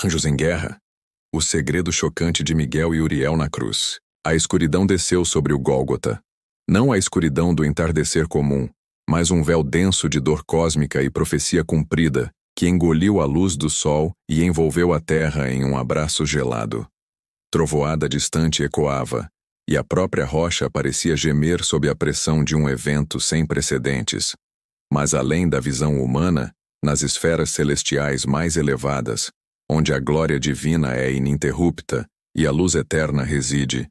Anjos em guerra. O segredo chocante de Miguel e Uriel na cruz. A escuridão desceu sobre o Gólgota. Não a escuridão do entardecer comum, mas um véu denso de dor cósmica e profecia cumprida, que engoliu a luz do sol e envolveu a terra em um abraço gelado. Trovoada distante ecoava, e a própria rocha parecia gemer sob a pressão de um evento sem precedentes. Mas além da visão humana, nas esferas celestiais mais elevadas, onde a glória divina é ininterrupta e a luz eterna reside,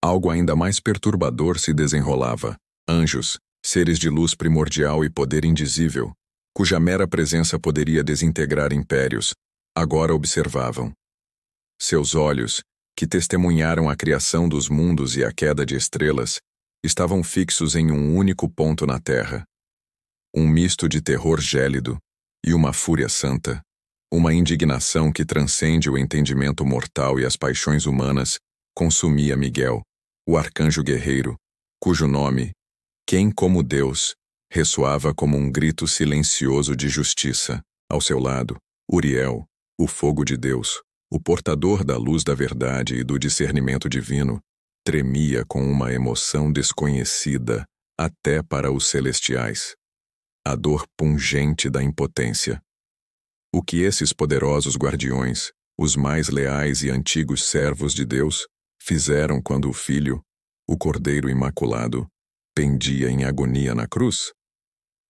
algo ainda mais perturbador se desenrolava. Anjos, seres de luz primordial e poder indizível, cuja mera presença poderia desintegrar impérios, agora observavam. Seus olhos, que testemunharam a criação dos mundos e a queda de estrelas, estavam fixos em um único ponto na terra. Um misto de terror gélido e uma fúria santa, uma indignação que transcende o entendimento mortal e as paixões humanas, consumia Miguel, o arcanjo guerreiro, cujo nome, quem como Deus, ressoava como um grito silencioso de justiça. Ao seu lado, Uriel, o fogo de Deus, o portador da luz da verdade e do discernimento divino, tremia com uma emoção desconhecida até para os celestiais. A dor pungente da impotência. O que esses poderosos guardiões, os mais leais e antigos servos de Deus, fizeram quando o Filho, o Cordeiro Imaculado, pendia em agonia na cruz?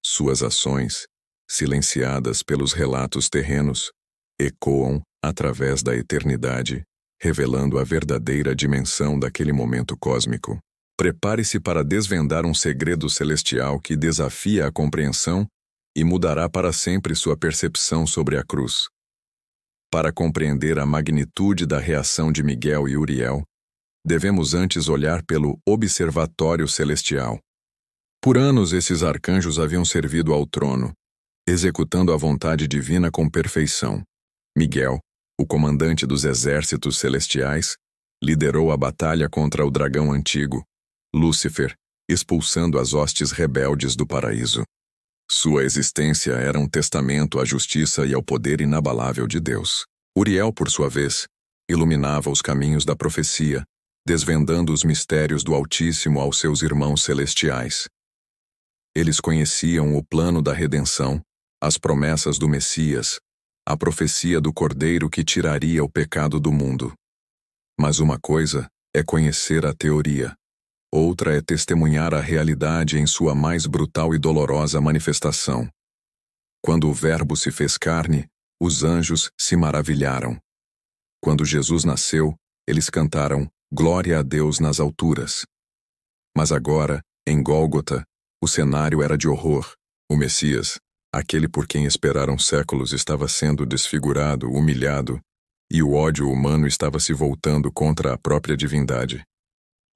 Suas ações, silenciadas pelos relatos terrenos, ecoam através da eternidade, revelando a verdadeira dimensão daquele momento cósmico. Prepare-se para desvendar um segredo celestial que desafia a compreensão e mudará para sempre sua percepção sobre a cruz. Para compreender a magnitude da reação de Miguel e Uriel, devemos antes olhar pelo observatório celestial. Por anos esses arcanjos haviam servido ao trono, executando a vontade divina com perfeição. Miguel, o comandante dos exércitos celestiais, liderou a batalha contra o dragão antigo, Lúcifer, expulsando as hostes rebeldes do paraíso. Sua existência era um testamento à justiça e ao poder inabalável de Deus. Uriel, por sua vez, iluminava os caminhos da profecia, desvendando os mistérios do Altíssimo aos seus irmãos celestiais. Eles conheciam o plano da redenção, as promessas do Messias, a profecia do Cordeiro que tiraria o pecado do mundo. Mas uma coisa é conhecer a teoria, outra é testemunhar a realidade em sua mais brutal e dolorosa manifestação. Quando o Verbo se fez carne, os anjos se maravilharam. Quando Jesus nasceu, eles cantaram Glória a Deus nas alturas. Mas agora, em Gólgota, o cenário era de horror. O Messias, aquele por quem esperaram séculos, estava sendo desfigurado, humilhado, e o ódio humano estava se voltando contra a própria divindade.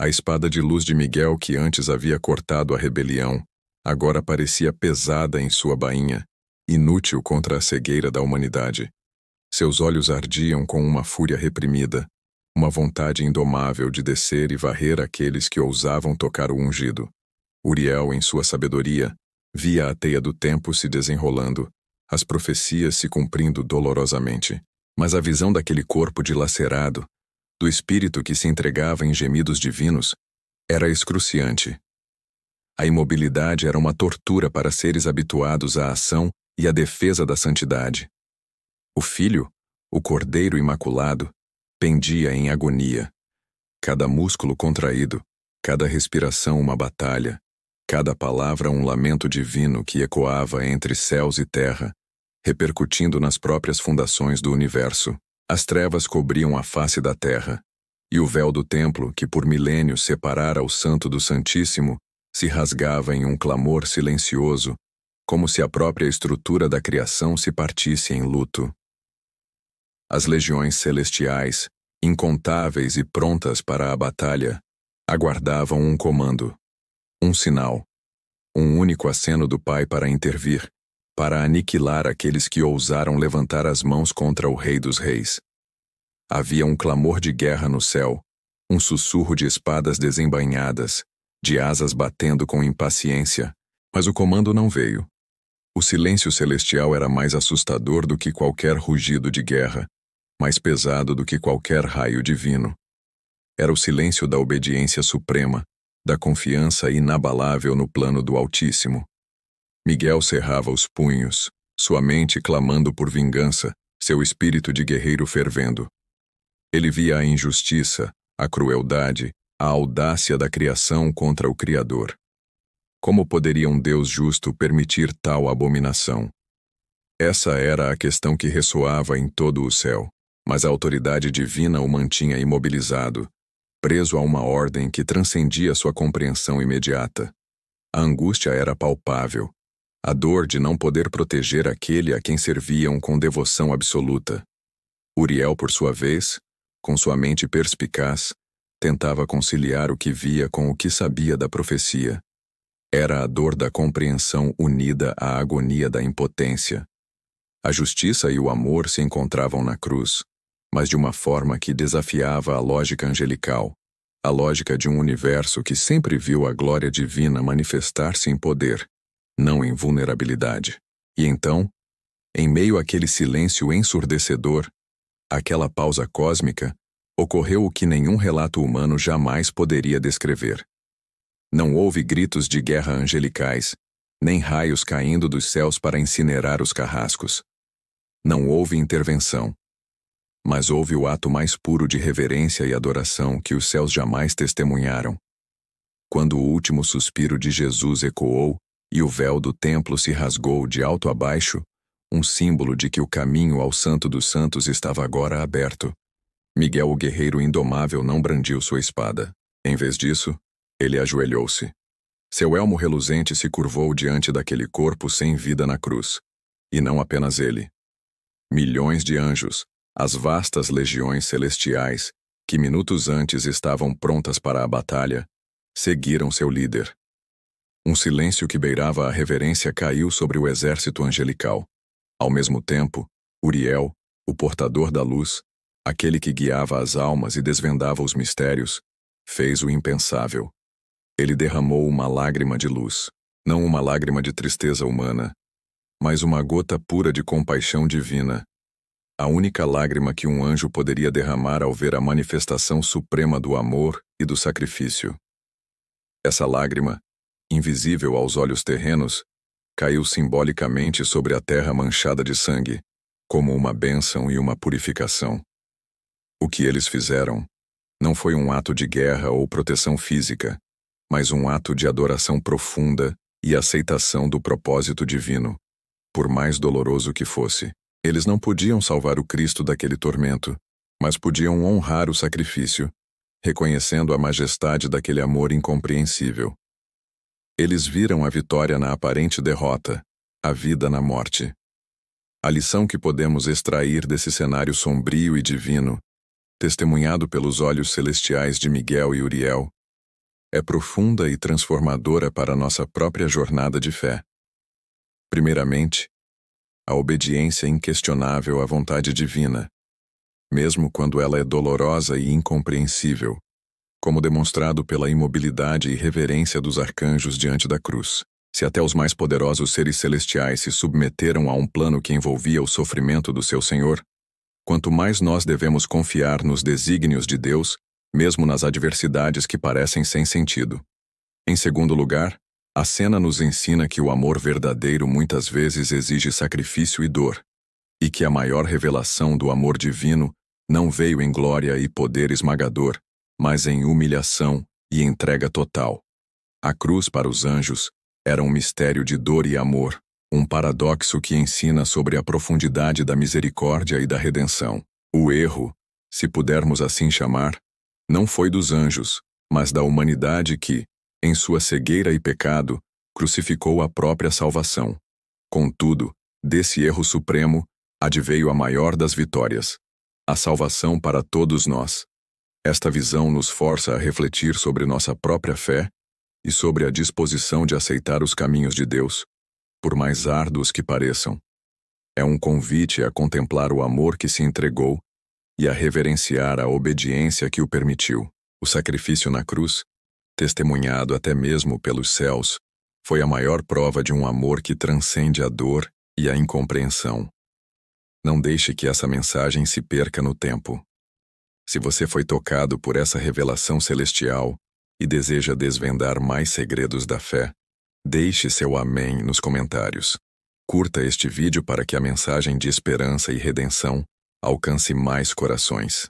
A espada de luz de Miguel, que antes havia cortado a rebelião, agora parecia pesada em sua bainha, inútil contra a cegueira da humanidade. Seus olhos ardiam com uma fúria reprimida, uma vontade indomável de descer e varrer aqueles que ousavam tocar o ungido. Uriel, em sua sabedoria, via a teia do tempo se desenrolando, as profecias se cumprindo dolorosamente. Mas a visão daquele corpo dilacerado, do espírito que se entregava em gemidos divinos, era excruciante. A imobilidade era uma tortura para seres habituados à ação e à defesa da santidade. O Filho, o Cordeiro Imaculado, pendia em agonia. Cada músculo contraído, cada respiração uma batalha, cada palavra um lamento divino que ecoava entre céus e terra, repercutindo nas próprias fundações do universo. As trevas cobriam a face da terra, e o véu do templo, que por milênios separara o Santo do Santíssimo, se rasgava em um clamor silencioso, como se a própria estrutura da criação se partisse em luto. As legiões celestiais, incontáveis e prontas para a batalha, aguardavam um comando, um sinal, um único aceno do Pai para intervir, para aniquilar aqueles que ousaram levantar as mãos contra o Rei dos Reis. Havia um clamor de guerra no céu, um sussurro de espadas desembainhadas, de asas batendo com impaciência, mas o comando não veio. O silêncio celestial era mais assustador do que qualquer rugido de guerra. mais pesado do que qualquer raio divino. Era o silêncio da obediência suprema, da confiança inabalável no plano do Altíssimo. Miguel cerrava os punhos, sua mente clamando por vingança, seu espírito de guerreiro fervendo. Ele via a injustiça, a crueldade, a audácia da criação contra o Criador. Como poderia um Deus justo permitir tal abominação? Essa era a questão que ressoava em todo o céu, mas a autoridade divina o mantinha imobilizado, preso a uma ordem que transcendia sua compreensão imediata. A angústia era palpável, a dor de não poder proteger aquele a quem serviam com devoção absoluta. Uriel, por sua vez, com sua mente perspicaz, tentava conciliar o que via com o que sabia da profecia. Era a dor da compreensão unida à agonia da impotência. A justiça e o amor se encontravam na cruz, mas de uma forma que desafiava a lógica angelical, a lógica de um universo que sempre viu a glória divina manifestar-se em poder, não em vulnerabilidade. E então, em meio àquele silêncio ensurdecedor, aquela pausa cósmica, ocorreu o que nenhum relato humano jamais poderia descrever. Não houve gritos de guerra angelicais, nem raios caindo dos céus para incinerar os carrascos. Não houve intervenção. Mas houve o ato mais puro de reverência e adoração que os céus jamais testemunharam. Quando o último suspiro de Jesus ecoou e o véu do templo se rasgou de alto a baixo, um símbolo de que o caminho ao Santo dos Santos estava agora aberto, Miguel, o guerreiro indomável, não brandiu sua espada. Em vez disso, ele ajoelhou-se. Seu elmo reluzente se curvou diante daquele corpo sem vida na cruz. E não apenas ele. Milhões de anjos, as vastas legiões celestiais, que minutos antes estavam prontas para a batalha, seguiram seu líder. Um silêncio que beirava a reverência caiu sobre o exército angelical. Ao mesmo tempo, Uriel, o portador da luz, aquele que guiava as almas e desvendava os mistérios, fez o impensável. Ele derramou uma lágrima de luz, não uma lágrima de tristeza humana, mas uma gota pura de compaixão divina, a única lágrima que um anjo poderia derramar ao ver a manifestação suprema do amor e do sacrifício. Essa lágrima, invisível aos olhos terrenos, caiu simbolicamente sobre a terra manchada de sangue, como uma bênção e uma purificação. O que eles fizeram não foi um ato de guerra ou proteção física, mas um ato de adoração profunda e aceitação do propósito divino, por mais doloroso que fosse. Eles não podiam salvar o Cristo daquele tormento, mas podiam honrar o sacrifício, reconhecendo a majestade daquele amor incompreensível. Eles viram a vitória na aparente derrota, a vida na morte. A lição que podemos extrair desse cenário sombrio e divino, testemunhado pelos olhos celestiais de Miguel e Uriel, é profunda e transformadora para nossa própria jornada de fé. Primeiramente, a obediência inquestionável à vontade divina, mesmo quando ela é dolorosa e incompreensível, como demonstrado pela imobilidade e reverência dos arcanjos diante da cruz. Se até os mais poderosos seres celestiais se submeteram a um plano que envolvia o sofrimento do seu Senhor, quanto mais nós devemos confiar nos desígnios de Deus, mesmo nas adversidades que parecem sem sentido. Em segundo lugar, a cena nos ensina que o amor verdadeiro muitas vezes exige sacrifício e dor, e que a maior revelação do amor divino não veio em glória e poder esmagador, mas em humilhação e entrega total. A cruz para os anjos era um mistério de dor e amor, um paradoxo que ensina sobre a profundidade da misericórdia e da redenção. O erro, se pudermos assim chamar, não foi dos anjos, mas da humanidade que, em sua cegueira e pecado, crucificou a própria salvação. Contudo, desse erro supremo, adveio a maior das vitórias, a salvação para todos nós. Esta visão nos força a refletir sobre nossa própria fé e sobre a disposição de aceitar os caminhos de Deus, por mais árduos que pareçam. É um convite a contemplar o amor que se entregou e a reverenciar a obediência que o permitiu. O sacrifício na cruz, testemunhado até mesmo pelos céus, foi a maior prova de um amor que transcende a dor e a incompreensão. Não deixe que essa mensagem se perca no tempo. Se você foi tocado por essa revelação celestial e deseja desvendar mais segredos da fé, deixe seu amém nos comentários. Curta este vídeo para que a mensagem de esperança e redenção alcance mais corações.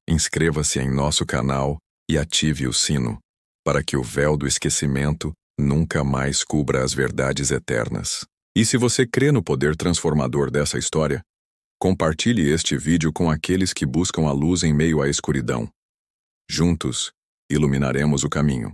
Inscreva-se em nosso canal e ative o sino, para que o véu do esquecimento nunca mais cubra as verdades eternas. E se você crê no poder transformador dessa história, compartilhe este vídeo com aqueles que buscam a luz em meio à escuridão. Juntos, iluminaremos o caminho.